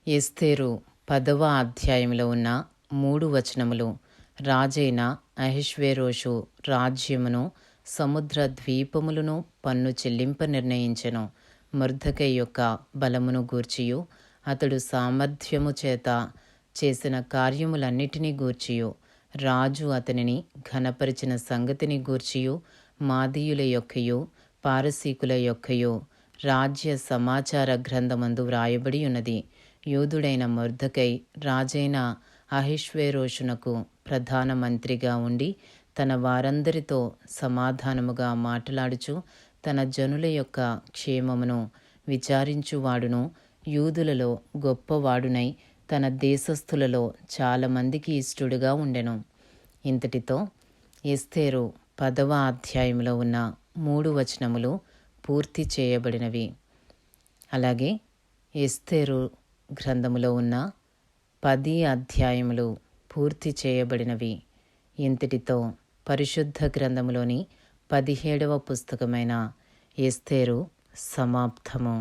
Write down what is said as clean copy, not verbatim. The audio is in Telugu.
ఎస్తేరు 10వ అధ్యాయంలో ఉన్న 3 వచనములు. రాజైన అహష్వేరోషు రాజ్యమును సముద్ర ద్వీపములను పన్ను చెల్లింప నిర్ణయించెను. మొర్దెకై యొక్క బలమును గూర్చియు అతడు సామర్థ్యము చేత చేసిన కార్యములన్నిటినీ గూర్చియు రాజు అతనిని ఘనపరిచిన సంగతిని గూర్చియు మాదీయుల యొక్కయు పారసీకుల యొక్కయు రాజ్య సమాచార గ్రంథమందు వ్రాయబడి ఉన్నది. యూదుడైన మొర్దెకై రాజైన అహష్వేరోషునకు ప్రధాన మంత్రిగా ఉండి తన వారందరితో సమాధానముగా మాట్లాడుచు తన జనుల యొక్క క్షేమమును విచారించువాడును, యూదులలో గొప్పవాడునై తన దేశస్థులలో చాలామందికి ఇష్టడుగా ఉండెను. ఇంతటితో ఎస్తేరు 10వ అధ్యాయంలో ఉన్న 3 వచనములు పూర్తి చేయబడినవి. అలాగే ఎస్తేరు గ్రంథములో ఉన్న 10 అధ్యాయములు పూర్తి చేయబడినవి. ఇంతటితో పరిశుద్ధ గ్రంథములోని 17వ పుస్తకమైన ఎస్తేరు సమాప్తము.